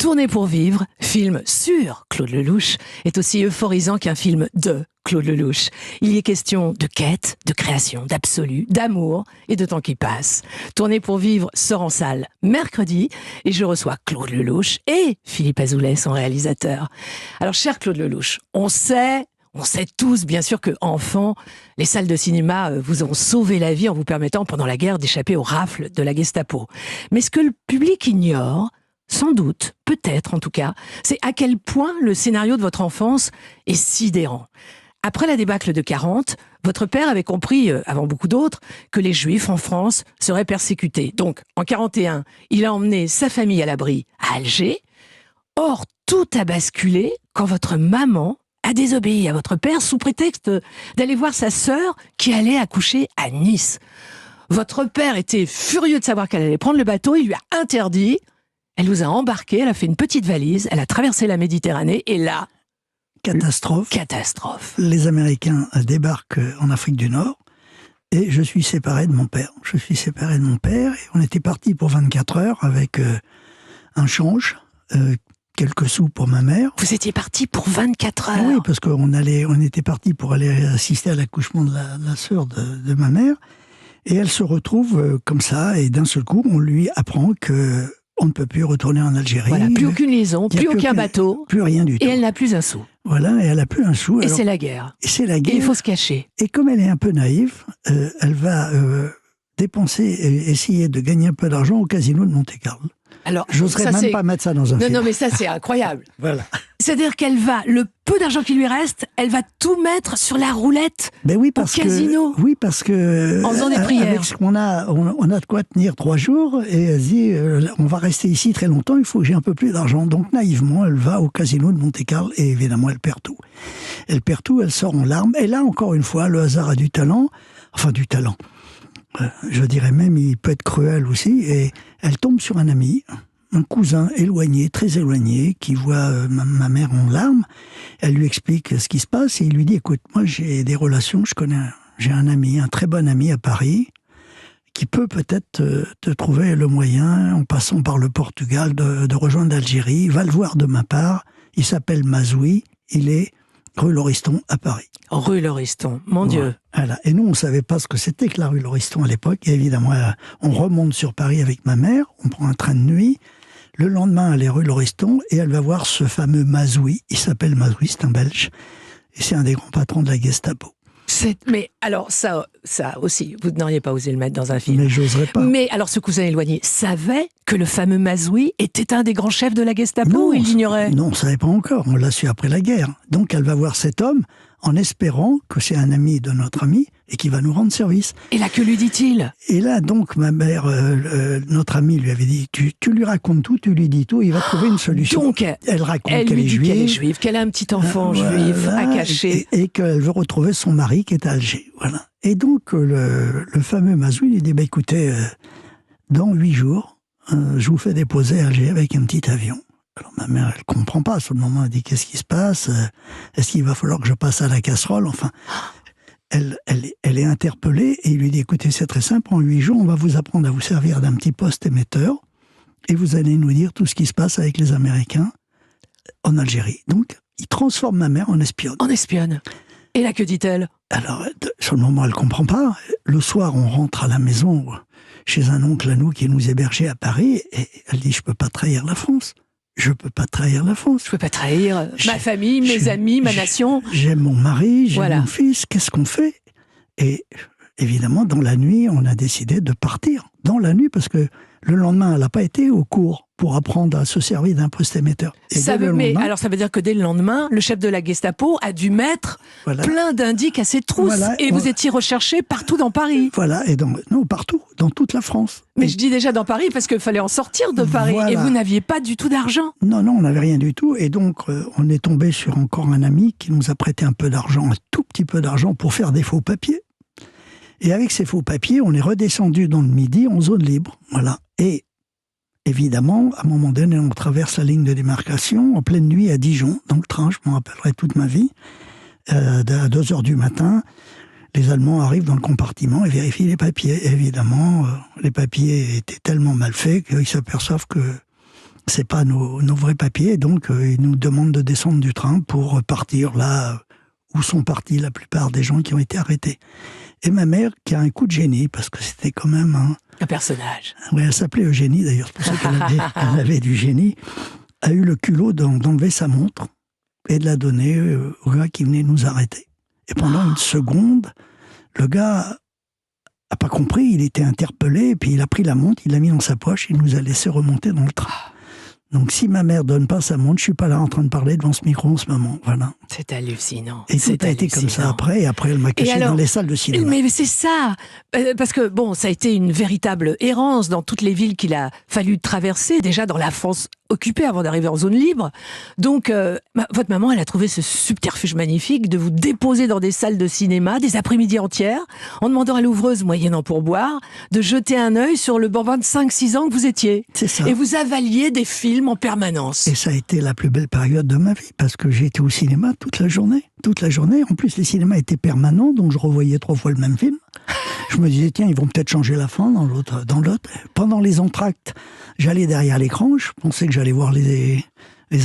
Tourner pour vivre, film sur Claude Lelouch, est aussi euphorisant qu'un film de Claude Lelouch. Il y est question de quête, de création, d'absolu, d'amour et de temps qui passe. Tourner pour vivre sort en salle mercredi et je reçois Claude Lelouch et Philippe Azoulay, son réalisateur. Alors, cher Claude Lelouch, on sait tous, bien sûr, que enfant, les salles de cinéma vous ont sauvé la vie en vous permettant, pendant la guerre, d'échapper aux rafles de la Gestapo. Mais ce que le public ignore, sans doute, peut-être en tout cas, c'est à quel point le scénario de votre enfance est sidérant. Après la débâcle de 40, votre père avait compris, avant beaucoup d'autres, que les Juifs en France seraient persécutés. Donc, en 41, il a emmené sa famille à l'abri à Alger. Or, tout a basculé quand votre maman a désobéi à votre père sous prétexte d'aller voir sa sœur qui allait accoucher à Nice. Votre père était furieux de savoir qu'elle allait prendre le bateau, il lui a interdit. Elle vous a embarqué, elle a fait une petite valise, elle a traversé la Méditerranée et là... Catastrophe. Les Américains débarquent en Afrique du Nord et je suis séparé de mon père. Et on était parti pour 24 heures avec un change, quelques sous pour ma mère. Vous étiez parti pour 24 heures? Oui, parce on était parti pour aller assister à l'accouchement de la sœur de ma mère. Et elle se retrouve comme ça, et d'un seul coup, on lui apprend que on ne peut plus retourner en Algérie. Voilà, plus aucune liaison, plus aucun bateau. Plus rien du tout. Et elle n'a plus un sou. Voilà, et elle n'a plus un sou. Et c'est la guerre. Et c'est la guerre. Et il faut se cacher. Et comme elle est un peu naïve, elle va dépenser et essayer de gagner un peu d'argent au casino de Monte-Carlo. Alors, j'oserais même pas mettre ça dans un film. Non, mais ça, c'est incroyable. Voilà. C'est-à-dire qu'elle va, le peu d'argent qui lui reste, elle va tout mettre sur la roulette au casino. Oui, parce que... En faisant des prières. Avec ce qu'on a, on a de quoi tenir 3 jours, et elle se dit, on va rester ici très longtemps, il faut que j'ai un peu plus d'argent. Donc, naïvement, elle va au casino de Monte-Carlo, et évidemment, elle perd tout. Elle sort en larmes, et là, encore une fois, le hasard a du talent. Je dirais même, il peut être cruel aussi, et elle tombe sur un ami, un cousin éloigné, très éloigné, qui voit ma mère en larmes. Elle lui explique ce qui se passe, et il lui dit, écoute, moi j'ai des relations, j'ai un ami, un très bon ami à Paris, qui peut peut-être te trouver le moyen, en passant par le Portugal, de rejoindre l'Algérie. Va le voir de ma part, il s'appelle Mazoui, il est rue Lauriston à Paris. Rue Lauriston, mon Dieu. Voilà. Et nous, on ne savait pas ce que c'était que la rue Lauriston à l'époque. Et évidemment, on remonte sur Paris avec ma mère, on prend un train de nuit. Le lendemain, elle est rue Lauriston et elle va voir ce fameux Mazoui. Il s'appelle Mazoui, c'est un Belge. Et c'est un des grands patrons de la Gestapo. Mais alors, ça aussi, vous n'auriez pas osé le mettre dans un film. Mais j'oserais pas. Mais alors, ce cousin éloigné savait que le fameux Mazoui était un des grands chefs de la Gestapo, ou il l'ignorait? Non, on ne savait pas encore. On l'a su après la guerre. Donc, elle va voir cet homme en espérant que c'est un ami de notre ami et qui va nous rendre service. Et là, que lui dit-il? Et là, donc, ma mère, notre ami lui avait dit, tu lui racontes tout, tu lui dis tout, il va trouver une solution. Donc, elle raconte qu'elle est juive, qu'elle a un petit enfant juif à cacher. Et qu'elle veut retrouver son mari qui est à Alger. Voilà. Et donc, le fameux Mazoui lui dit, écoutez, dans 8 jours, je vous fais déposer à Alger avec un petit avion. Alors ma mère, elle comprend pas. Sur le moment, elle dit, qu'est-ce qui se passe? Est-ce qu'il va falloir que je passe à la casserole? Enfin, elle est interpellée et il lui dit, écoutez, c'est très simple, en 8 jours, on va vous apprendre à vous servir d'un petit poste émetteur et vous allez nous dire tout ce qui se passe avec les Américains en Algérie. Donc, il transforme ma mère en espionne. En espionne. Et là, que dit-elle? Alors, sur le moment, elle comprend pas. Le soir, on rentre à la maison chez un oncle à nous qui nous hébergeait à Paris et elle dit, je peux pas trahir la France. Je peux pas trahir la France. Je peux pas trahir ma famille, mes amis, ma nation. J'aime mon mari, j'aime mon fils. Qu'est-ce qu'on fait? Et évidemment, dans la nuit, on a décidé de partir. Dans la nuit, parce que le lendemain, elle n'a pas été au cours pour apprendre à se servir d'un poste émetteur. Alors ça veut dire que dès le lendemain, le chef de la Gestapo a dû mettre plein d'indices à ses trousses. Et vous étiez recherché partout dans Paris. Voilà, et partout, dans toute la France. Mais je dis déjà dans Paris parce qu'il fallait en sortir de Paris. Et vous n'aviez pas du tout d'argent. Non, on n'avait rien du tout. Et donc, on est tombé sur encore un ami qui nous a prêté un peu d'argent, un tout petit peu d'argent pour faire des faux papiers. Et avec ces faux papiers, on est redescendu dans le Midi en zone libre. Voilà. Et évidemment, à un moment donné, on traverse la ligne de démarcation en pleine nuit à Dijon, dans le train, je m'en rappellerai toute ma vie. À 2h du matin, les Allemands arrivent dans le compartiment et vérifient les papiers. Et évidemment, les papiers étaient tellement mal faits qu'ils s'aperçoivent que c'est pas nos vrais papiers. Donc, ils nous demandent de descendre du train pour partir là où sont partis la plupart des gens qui ont été arrêtés. Et ma mère, qui a un coup de génie, parce que c'était quand même un personnage. Oui, elle s'appelait Eugénie, d'ailleurs, c'est pour ça qu'elle avait du génie, a eu le culot d'enlever sa montre et de la donner au gars qui venait nous arrêter. Et pendant une seconde, le gars n'a pas compris, il était interpellé, et puis il a pris la montre, il l'a mis dans sa poche, il nous a laissé remonter dans le train. Donc si ma mère donne pas sa montre, je suis pas là en train de parler devant ce micro en ce moment, voilà. C'est hallucinant. Et tout a été comme ça après, et après elle m'a caché dans les salles de cinéma. Mais c'est ça, parce que bon, ça a été une véritable errance dans toutes les villes qu'il a fallu traverser, déjà dans la France occupée avant d'arriver en zone libre. Donc, votre maman, elle a trouvé ce subterfuge magnifique de vous déposer dans des salles de cinéma, des après-midi entières, en demandant à l'ouvreuse, moyennant pourboire, de jeter un œil sur le bambin de 5-6 ans que vous étiez. C'est ça. Et vous avaliez des films en permanence. Et ça a été la plus belle période de ma vie, parce que j'ai été au cinéma toute la journée. Toute la journée. En plus, les cinémas étaient permanents, donc je revoyais 3 fois le même film. Je me disais, tiens, ils vont peut-être changer la fin dans l'autre. Pendant les entr'actes, j'allais derrière l'écran, je pensais que j'allais voir les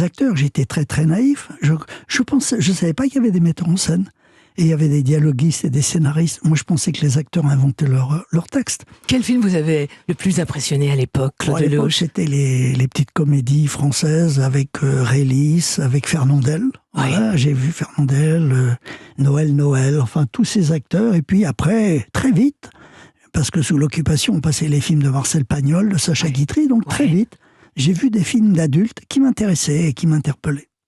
acteurs. J'étais très très naïf. Je savais pas qu'il y avait des metteurs en scène. Et il y avait des dialoguistes et des scénaristes. Moi, je pensais que les acteurs inventaient leur texte. Quel film vous avez le plus impressionné à l'époque, Claude Lelouch ? C'était les petites comédies françaises avec Rélis, avec Fernandel. Oui. Voilà, j'ai vu Fernandel, Noël, enfin tous ces acteurs. Et puis après, très vite, parce que sous l'occupation, on passait les films de Marcel Pagnol, de Sacha Guitry, donc très vite, j'ai vu des films d'adultes qui m'intéressaient et qui m'interpellaient.